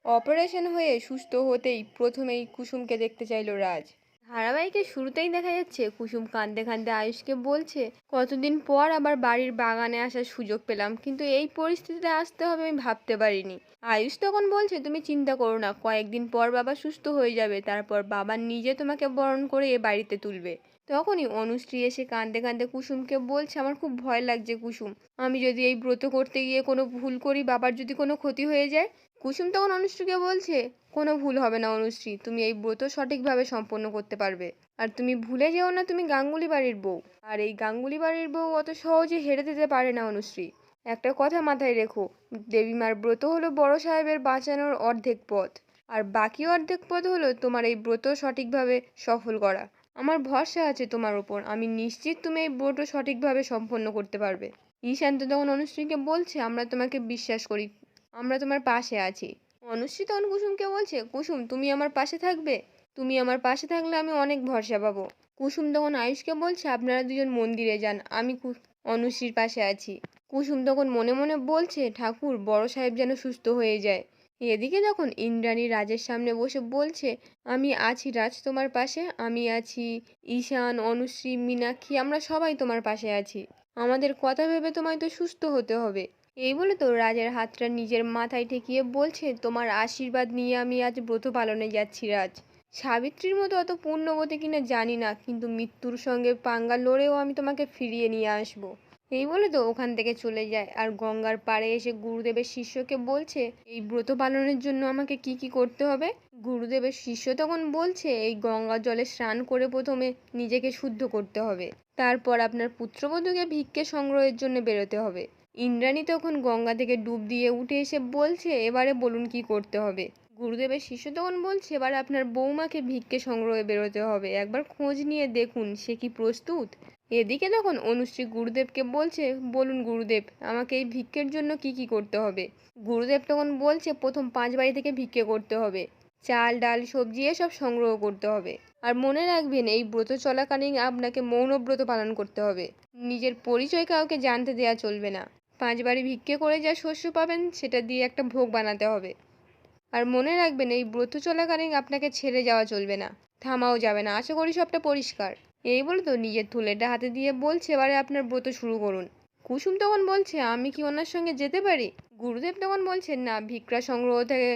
Operation হয়ে সুস্থ হতেই প্রথমেই কুসুমকে দেখতে চাইল রাজ। ধারাবাহিকের শুরুতেই দেখা যাচ্ছে কুসুম কাঁদতে কাঁদতে আয়ুষকে বলছে, কতদিন পর আবার বাড়ির বাগানে আসার সুযোগ পেলাম, কিন্তু এই পরিস্থিতিতে আসতে হবে আমি ভাবতে পারিনি। আয়ুষ তখন বলছে, তুমি চিন্তা করো না, কয়েকদিন পর বাবা সুস্থ হয়ে যাবে, তারপর বাবা নিজে তোমাকে বরণ করে এ বাড়িতে তুলবে। তখনই অনুশ্রী এসে কাঁদতে কাঁদতে কুসুমকে বলছে, আমার খুব ভয় লাগছে কুসুম, আমি যদি এই ব্রত করতে গিয়ে কোনো ভুল করি, বাবার যদি কোনো ক্ষতি হয়ে যায়। কুসুম তখন অনুশ্রীকে বলছে, কোনো ভুল হবে না অনুশ্রী, তুমি এই ব্রত সঠিকভাবে সম্পন্ন করতে পারবে। আর তুমি ভুলে যেও না তুমি গাঙ্গুলি বাড়ির বউ, আর এই গাঙ্গুলি বাড়ির বউ অত সহজে হেরে যেতে পারে না অনুশ্রী। একটা কথা মাথায় রেখো, দেবীমার ব্রত হলো বড় সাহেবের বাঁচানোর অর্ধেক পথ, আর বাকি অর্ধেক পথ হলো তোমার এই ব্রত সঠিকভাবে সফল করা। আমার ভরসা আছে তোমার ওপর, আমি নিশ্চিত তুমি এই ব্রত সঠিকভাবে সম্পন্ন করতে পারবে। ঈশান্ত তখন অনুশ্রীকে বলছে, আমরা তোমাকে বিশ্বাস করি, আমরা তোমার পাশে আছি। অনুশ্রী তখন কুসুমকে বলছে, কুসুম তুমি আমার পাশে থাকবে, তুমি আমার পাশে থাকলে আমি অনেক ভরসা পাবো। কুসুম তখন আয়ুষকে বলছে, আপনারা দুজন মন্দিরে যান, আমি অনুশ্রীর পাশে আছি। কুসুম তখন মনে মনে বলছে, ঠাকুর বড় সাহেব যেন সুস্থ হয়ে যায়। এদিকে যখন ইন্দ্রাণী রাজের সামনে বসে বলছে, আমি আছি রাজ তোমার পাশে, আমি আছি, ঈশান, অনুশ্রী, মীনাক্ষী, আমরা সবাই তোমার পাশে আছি, আমাদের কথা ভেবে তোমায় তো সুস্থ হতে হবে। এই বলে তো রাজের হাতটা নিজের মাথায় ঠেকিয়ে বলছে, তোমার আশীর্বাদ নিয়ে আমি আজ ব্রত পালনে যাচ্ছি রাজ। সাবিত্রীর মতো অত পুণ্যবতী কিনা জানি না, কিন্তু মৃত্যুর সঙ্গে পাঙ্গা লড়েও আমি তোমাকে ফিরিয়ে নিয়ে আসবো। এই বলে তো ওখান থেকে চলে যায়, আর গঙ্গার পাড়ে এসে গুরুদেবের শিষ্যকে বলছে, এই ব্রত পালনের জন্য আমাকে কি কি করতে হবে। গুরুদেবের শিষ্য তখন বলছে, এই গঙ্গা জলে স্নান করে প্রথমে নিজেকে শুদ্ধ করতে হবে, তারপর আপনার পুত্রবধূকে ভিক্ষে সংগ্রহের জন্য বেরোতে হবে। ইন্দ্রাণী তখন গঙ্গা থেকে ডুব দিয়ে উঠে এসে বলছে, এবারে বলুন কি করতে হবে। গুরুদেবের শিষ্য তখন বলছে, এবারে আপনার বৌমাকে ভিক্ষে সংগ্রহে বেরোতে হবে, একবার খোঁজ নিয়ে দেখুন সে কি প্রস্তুত। এদিকে তখন অনুশ্রী গুরুদেবকে বলছে, বলুন গুরুদেব, আমাকে এই ভিক্ষের জন্য কি কি করতে হবে। গুরুদেব তখন বলছে, প্রথম 5 বাড়ি থেকে ভিক্ষে করতে হবে, চাল ডাল সবজি এসব সংগ্রহ করতে হবে। আর মনে রাখবেন, এই ব্রত চলাকালীন আপনাকে মৌনব্রত পালন করতে হবে, নিজের পরিচয় কাউকে জানতে দেওয়া চলবে না। 5 বাড়ি ভিক্ষে করে যা শস্য পাবেন সেটা দিয়ে একটা ভোগ বানাতে হবে। আর মনে রাখবেন, এই ব্রত চলাকালীন আপনাকে ছেড়ে যাওয়া চলবে না, থামাও যাবে না। আশা করি সবটা পরিষ্কার। এই বলে তো নিজের থলেটা হাতে দিয়ে বলছে, এবারে আপনার ব্রত শুরু করুন। কুসুম তখন বলছে, আমি কি ওনার সঙ্গে যেতে পারি। গুরুদেব তখন বলছেন, না, ভিক্ষা সংগ্রহ থেকে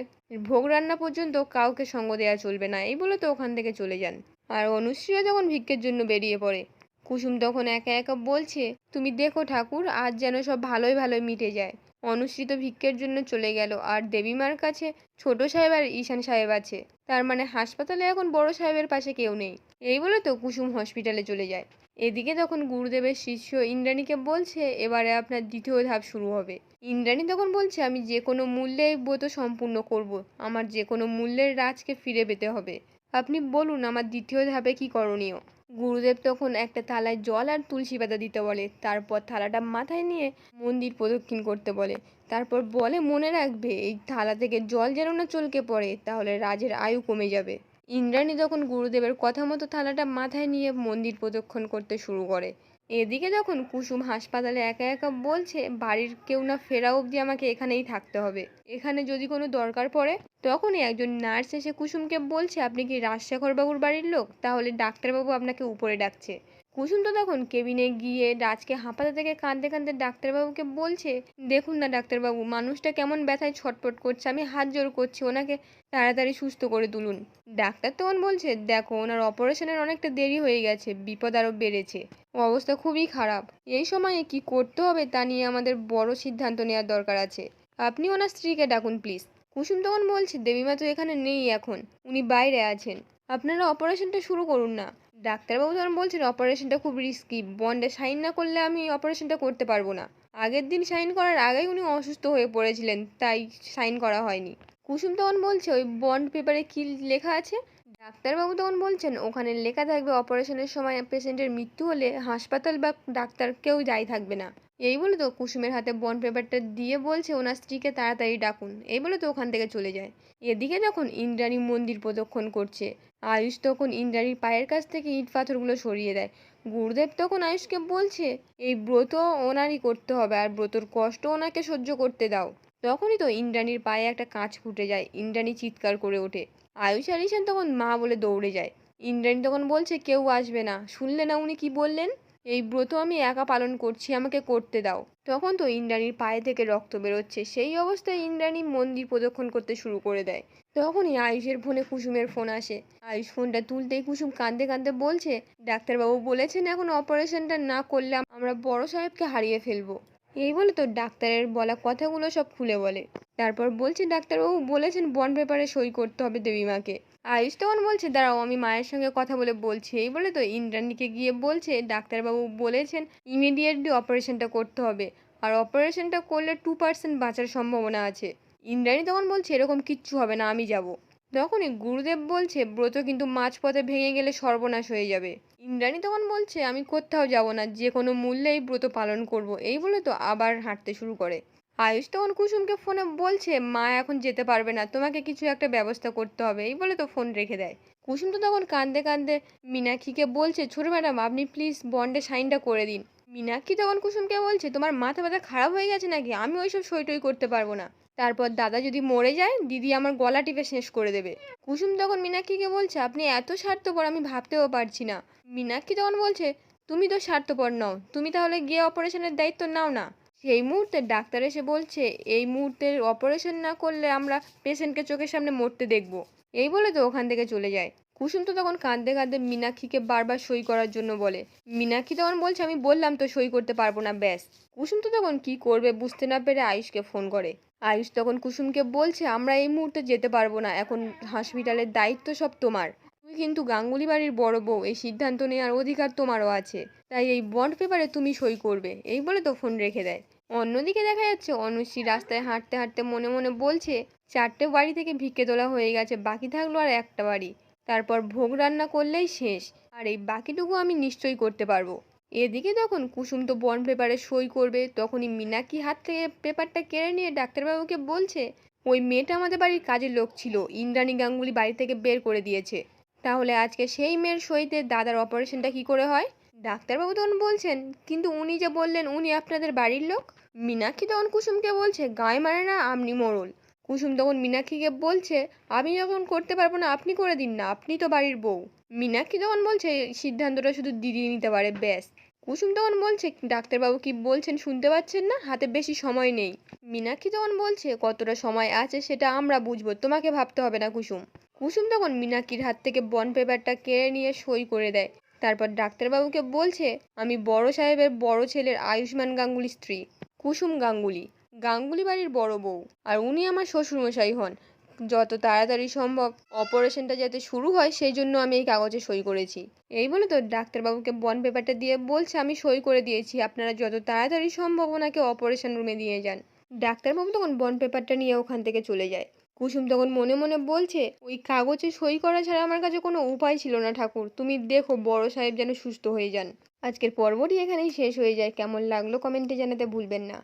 ভোগ রান্না পর্যন্ত কাউকে সঙ্গ দেওয়া চলবে না। এই বলে তো ওখান থেকে চলে যান। আর অনুশ্রীও যখন ভিক্ষের জন্য বেরিয়ে পড়ে, কুসুম তখন একা একা বলছে, তুমি দেখো ঠাকুর, আজ যেন সব ভালোই ভালোই মিটে যায়। অনুশ্রী তো ভিক্ষের জন্য চলে গেল, আর দেবীমার কাছে ছোট সাহেব আর ঈশান সাহেব আছে, তার মানে হাসপাতালে এখন বড় সাহেবের পাশে কেউ নেই। এই বলে তো কুসুম হসপিটালে চলে যায়। এদিকে তখন গুরুদেবের শিষ্য ইন্দ্রাণীকে বলছে, এবারে আপনার দ্বিতীয় ধাপ শুরু হবে। ইন্দ্রাণী তখন বলছে, আমি যে কোনো মূল্যে এই ব্রত সম্পূর্ণ করব, আমার যে কোনো মূল্যের রাজকে ফিরে পেতে হবে। আপনি বলুন আমার দ্বিতীয় ধাপে কি করণীয়। গুরুদেব তখন একটা থালায় জল আর তুলসী পাতা দিতে বলে, তারপর থালাটা মাথায় নিয়ে মন্দির প্রদক্ষিণ করতে বলে, তারপর বলে, মনে রাখবে এই থালা থেকে জল যেন না চলকে পড়ে, তাহলে রাজের আয়ু কমে যাবে। ইন্দ্রাণী তখন গুরুদেবের কথা মতো থালাটা মাথায় নিয়ে মন্দির প্রদক্ষিণ করতে শুরু করে। এদিকে যখন কুসুম হাসপাতালে একা একা বলছে, বাড়ির কেউ না ফেরা অবধি আমাকে এখানেই থাকতে হবে, এখানে যদি কোনো দরকার পড়ে। তখনই একজন নার্স এসে কুসুমকে বলছে, আপনি কি রাজশেখর বাবুর বাড়ির লোক, তাহলে ডাক্তারবাবু আপনাকে উপরে ডাকছে। কুসুম তো তখন কেবিনে গিয়ে রাজকে হাঁপাতে থেকে কাঁদতে কাঁদতে ডাক্তারবাবুকে বলছে, দেখুন না ডাক্তারবাবু, মানুষটা কেমন ব্যথায় ছটফট করছে, আমি হাত জোর করছি, ওনাকে তাড়াতাড়ি সুস্থ করে তুলুন। ডাক্তার তখন বলছে, দেখো ওনার অপারেশনের অনেকটা দেরি হয়ে গেছে, বিপদ আরও বেড়েছে, অবস্থা খুবই খারাপ, এই সময়ে কি করতে হবে তা নিয়ে আমাদের বড় সিদ্ধান্ত নেওয়ার দরকার আছে, আপনি ওনার স্ত্রীকে ডাকুন প্লিজ। কুসুম তখন বলছে, দেবীমা তো এখানে নেই এখন, উনি বাইরে আছেন, আপনারা অপারেশনটা শুরু করুন না। ডাক্তারবাবু তখন বলছেন, অপারেশনটা খুব রিস্কি, বন্ডে সাইন না করলে আমি অপারেশনটা করতে পারবো না। আগের দিন সাইন করার আগেই উনি অসুস্থ হয়ে পড়েছিলেন, তাই সাইন করা হয়নি। কুসুম তখন বলছে, ওই বন্ড পেপারে কি লেখা আছে। ডাক্তারবাবু তখন বলছেন, ওখানে লেখা থাকবে অপারেশনের সময় পেশেন্টের মৃত্যু হলে হাসপাতাল বা ডাক্তার কেউ দায়ী থাকবে না। এই বলে তো কুসুমের হাতে বন্ড পেপারটা দিয়ে বলছে, ওনার স্ত্রীকে তাড়াতাড়ি ডাকুন। এই বলে তো ওখান থেকে চলে যায়। এদিকে যখন ইন্দ্রাণী মন্দির প্রদক্ষিণ করছে, আয়ুষ তখন ইন্দ্রাণীর পায়ের কাছ থেকে ইট পাথরগুলো সরিয়ে দেয়। গুরুদেব তখন আয়ুষকে বলছে, এই ব্রত ওনারই করতে হবে, আর ব্রতর কষ্ট ওনাকে সহ্য করতে দাও। তখনই তো ইন্দ্রাণীর পায়ে একটা কাঁচ ফুটে যায়। ইন্দ্রাণী চিৎকার করে ওঠে। আয়ুষ আর ঈশান তখন মা বলে দৌড়ে যায়। ইন্দ্রাণী তখন বলছে কেউ আসবে না, শুনলে না উনি কি বললেন? এই ব্রত আমি একা পালন করছি, আমাকে করতে দাও। তখন তো ইন্দ্রাণীর পায়ে থেকে রক্ত বেরোচ্ছে। সেই অবস্থায় ইন্দ্রাণী মন্দির প্রদক্ষিণ করতে শুরু করে দেয়। তখনই আয়ুষের ফোনে কুসুমের ফোন আসে। আয়ুষ ফোনটা তুলতেই কুসুম কাঁদতে কাঁদতে বলছে, ডাক্তারবাবু বলেছেন এখন অপারেশনটা না করলে আমরা বড় সাহেবকে হারিয়ে ফেলবো। এই বলে তো ডাক্তারের বলা কথাগুলো সব খুলে বলে। তারপর বলছে ডাক্তারবাবু বলেছেন বন্ড পেপারে সই করতে হবে দেবীমাকে। আয়ুষ তখন বলছে দাঁড়াও আমি মায়ের সঙ্গে কথা বলে বলছি। এই বলে তো ইন্দ্রাণীকে গিয়ে বলছে ডাক্তারবাবু বলেছেন ইমিডিয়েটলি অপারেশনটা করতে হবে, আর অপারেশনটা করলে 2% বাঁচার সম্ভাবনা আছে। ইন্দ্রাণী তখন বলছে এরকম কিচ্ছু হবে না, আমি যাব। তখনই গুরুদেব বলছে ব্রত কিন্তু মাঝপথে ভেঙে গেলে সর্বনাশ হয়ে যাবে। ইন্দ্রাণী তখন বলছে আমি কোথাও যাব না, যে কোনো মূল্যে এই ব্রত পালন করব। এই বলে তো আবার হাঁটতে শুরু করে। আয়ুষ তখন কুসুমকে ফোনে বলছে মা এখন যেতে পারবে না, তোমাকে কিছু একটা ব্যবস্থা করতে হবে। এই বলে তো ফোন রেখে দেয়। কুসুম তো তখন কাঁদতে কাঁদতে মীনাক্ষীকে বলছে ছোট ম্যাডাম আপনি প্লিজ বন্ডে সাইনটা করে দিন। মীনাক্ষী তখন কুসুমকে বলছে তোমার মাথা ব্যথা খারাপ হয়ে গেছে নাকি, আমি ওইসব সই টই করতে পারবো না। তারপর দাদা যদি মরে যায় দিদি আমার গলা টিপে শেষ করে দেবে। কুসুম তখন মীনাক্ষীকে বলছে আপনি এত স্বার্থপর আমি ভাবতেও পারছি না। মীনাক্ষী তখন বলছে তুমি তো স্বার্থপর নও, তুমি তাহলে গিয়ে অপারেশনের দায়িত্ব নাও না। সেই মুহূর্তে ডাক্তার এসে বলছে এই মুহূর্তে অপারেশন না করলে আমরা পেশেন্টকে চোখের সামনে মরতে দেখব। এই বলে তো ওখান থেকে চলে যায়। কুসুম তো তখন কাঁদতে কাঁদতে মীনাক্ষীকে বারবার সই করার জন্য বলে। মীনাক্ষী তখন বলছে আমি বললাম তো সই করতে পারবো না, ব্যাস। কুসুম তো তখন কি করবে বুঝতে না পেরে আয়ুষকে ফোন করে। আয়ুষ তখন কুসুমকে বলছে আমরা এই মুহূর্তে যেতে পারবো না, এখন হসপিটালের দায়িত্ব সব তোমার। তুমি কিন্তু গাঙ্গুলি বাড়ির বড় বউ, এই সিদ্ধান্ত নেওয়ার অধিকার তোমারও আছে, তাই এই বন্ড পেপারে তুমি সই করবে। এই বলে তো ফোন রেখে দেয়। অন্যদিকে দেখা যাচ্ছে অনুশ্রী রাস্তায় হাঁটতে হাঁটতে মনে মনে বলছে 4টে বাড়ি থেকে ভিক্ষে তোলা হয়ে গেছে, বাকি থাকলো আর একটা বাড়ি, তারপর ভোগ রান্না করলেই শেষ, আর এই বাকিটুকু আমি নিশ্চয়ই করতে পারবো। এদিকে তখন কুসুম তো বন্ড পেপারে সই করবে, তখনই মীনাক্ষী হাত থেকে পেপারটা কেড়ে নিয়ে ডাক্তারবাবুকে বলছে ওই মেয়েটা আমাদের বাড়ির কাজের লোক ছিল, ইন্দ্রাণী গাঙ্গুলি বাড়ি থেকে বের করে দিয়েছে। তাহলে আজকে সেই মেয়ের সইতে দাদার অপারেশনটা কি করে হয়? ডাক্তারবাবু তখন বলছেন কিন্তু উনি যে বললেন উনি আপনাদের বাড়ির লোক। মীনাক্ষী তখন কুসুমকে বলছে গায়ে মারে না, আপনি মোড়ল। কুসুম তখন মীনাক্ষীকে বলছে আমি যখন করতে পারবো না আপনি করে দিন না, আপনি তো বাড়ির বউ। মীনাক্ষী তখন বলছে সিদ্ধান্তটা শুধু দিদি নিতে পারে, ব্যাস। কুসুম তখন বলছে ডাক্তারবাবু কি বলছেন শুনতে পাচ্ছেন না, হাতে বেশি সময় নেই। মীনাক্ষী তখন বলছে কতটা সময় আছে সেটা আমরা বুঝবো, তোমাকে ভাবতে হবে না কুসুম। কুসুম তখন মীনাক্ষীর হাত থেকে বন্ড পেপারটা কেড়ে নিয়ে সই করে দেয়। তারপর ডাক্তারবাবুকে বলছে আমি বড় সাহেবের বড় ছেলের আয়ুষ্মান গাঙ্গুলি স্ত্রী কুসুম গাঙ্গুলি, গাঙ্গুলি বাড়ির বড় বউ, আর উনি আমার শ্বশুরমশাই হন। যত তাড়াতাড়ি সম্ভব অপারেশনটা যাতে শুরু হয় সেই জন্য আমি এই কাগজে সই করেছি। এই বলে তো ডাক্তারবাবুকে বন্ড পেপারটা দিয়ে বলছে আমি সই করে দিয়েছি, আপনারা যত তাড়াতাড়ি সম্ভব ওনাকে অপারেশন রুমে দিয়ে যান। ডাক্তারবাবু তখন বন্ড পেপারটা নিয়ে ওখান থেকে চলে যায়। কুসুম তখন মনে মনে বলছে ওই কাগজে সই করা ছাড়া আমার কাছে কোনো উপায় ছিল না ঠাকুর, তুমি দেখো বড় সাহেব যেন সুস্থ হয়ে যান। আজকের পর্বটি এখানেই শেষ হয়ে যায়। কেমন লাগলো কমেন্টে জানাতে ভুলবেন না।